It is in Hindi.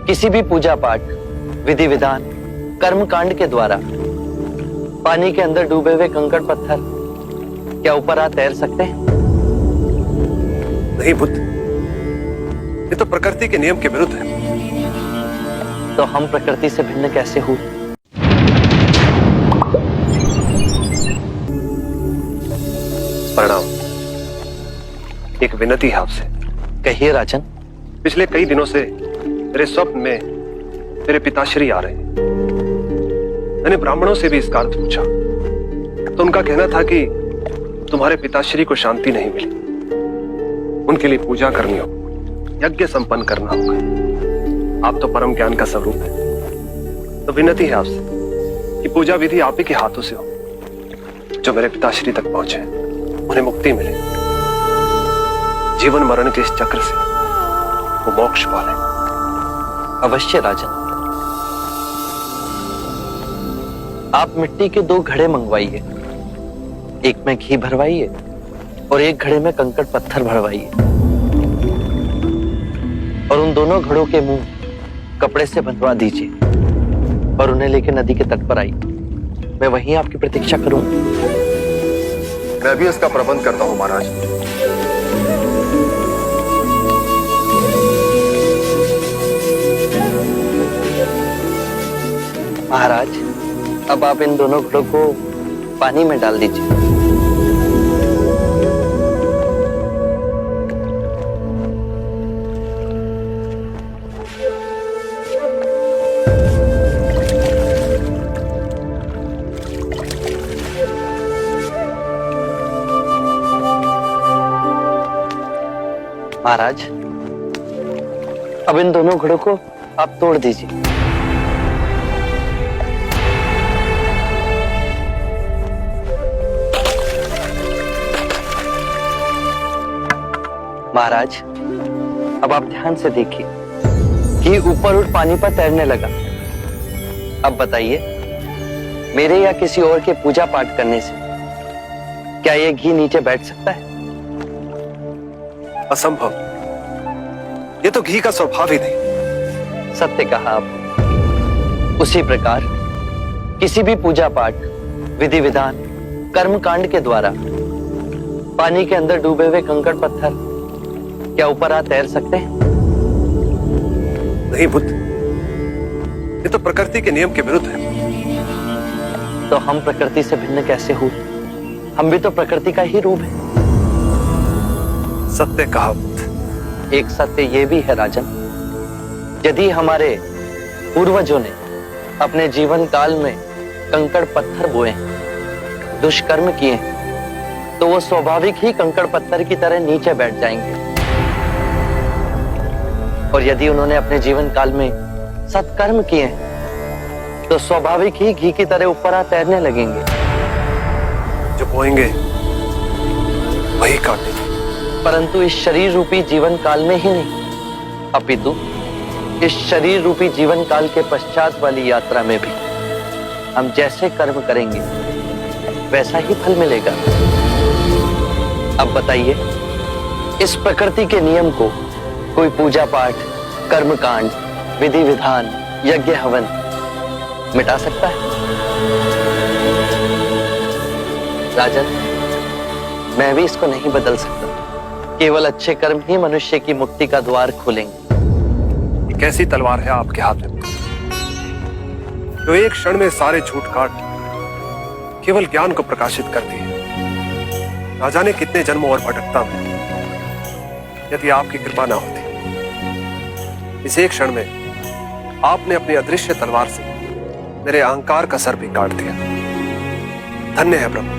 किसी भी पूजा पाठ, विधि विधान, कर्म कांड के द्वारा पानी के अंदर डूबे हुए कंकड़ पत्थर क्या ऊपर आ तैर सकते हैं? नहीं बुद्ध, ये तो प्रकृति के नियम के विरुद्ध है। तो हम प्रकृति से भिन्न कैसे हुए? प्रणाम। एक विनती है आपसे। कहिए राजन। पिछले कई दिनों से मेरे स्वप्न में मेरे पिताश्री आ रहे हैं। मैंने ब्राह्मणों से भी इसका अर्थ पूछा तो उनका कहना था कि तुम्हारे पिताश्री को शांति नहीं मिली, उनके लिए पूजा करनी हो, यज्ञ संपन्न करना होगा। आप तो परम ज्ञान का स्वरूप है, तो विनती है आपसे कि पूजा विधि आप ही के हाथों से हो, जो मेरे पिताश्री तक पहुंचे, उन्हें मुक्ति मिले, जीवन मरण के इस चक्र से वो मोक्ष पाले। अवश्य राजन। आप मिट्टी के 2 घड़े मंगवाइए, एक में घी भरवाइए और एक घड़े में कंकड़ पत्थर भरवाइए, और उन दोनों घड़ों के मुंह कपड़े से बंधवा दीजिए और उन्हें लेकर नदी के तट पर आइए। मैं वहीं आपकी प्रतीक्षा करूंगा। मैं भी इसका प्रबंध करता हूं महाराज। महाराज, अब आप इन दोनों घड़ों को पानी में डाल दीजिए। महाराज, अब इन दोनों घड़ों को आप तोड़ दीजिए। महाराज, अब आप ध्यान से देखिए कि ऊपर उठ पानी पर तैरने लगा। अब बताइए, मेरे या किसी और के पूजा पाठ करने से क्या ये घी नीचे बैठ सकता है? असंभव। ये तो घी का स्वभाव ही नहीं। सत्य कहा आप। उसी प्रकार किसी भी पूजा पाठ, विधि विधान, कर्म कांड के द्वारा पानी के अंदर डूबे हुए कंकड़ पत्थर क्या ऊपर आ तैर सकते हैं? नहीं बुद्ध, ये तो प्रकृति के नियम के विरुद्ध है। तो हम प्रकृति से भिन्न कैसे हुए? हम भी तो प्रकृति का ही रूप है। सत्य कहा बुद्ध। एक सत्य ये भी है राजन, यदि हमारे पूर्वजों ने अपने जीवन काल में कंकड़ पत्थर बोए, दुष्कर्म किए, तो वो स्वाभाविक ही कंकड़ पत्थर की तरह नीचे बैठ जाएंगे। और यदि उन्होंने अपने जीवन काल में सत्कर्म किए तो स्वाभाविक ही घी की तरह ऊपर आ तैरने लगेंगे। जो बोएंगे वही काटेंगे। परंतु इस शरीर रूपी जीवन काल में ही नहीं, अपितु इस शरीर रूपी जीवन काल के पश्चात वाली यात्रा में भी हम जैसे कर्म करेंगे वैसा ही फल मिलेगा। अब बताइए, इस प्रकृति के नियम को कोई पूजा पाठ, कर्म कांड, विधि विधान, यज्ञ हवन मिटा सकता है? राजन, मैं भी इसको नहीं बदल सकता। केवल अच्छे कर्म ही मनुष्य की मुक्ति का द्वार खोलेंगे। ये कैसी तलवार है आपके हाथ में, जो एक क्षण में सारे झूठ काट केवल ज्ञान को प्रकाशित करती है। ना जाने कितने जन्मों और भटकता में यदि आपकी कृपा ना होती, इस एक क्षण में आपने अपनी अदृश्य तलवार से मेरे अहंकार का सर भी काट दिया। धन्य है प्रभु।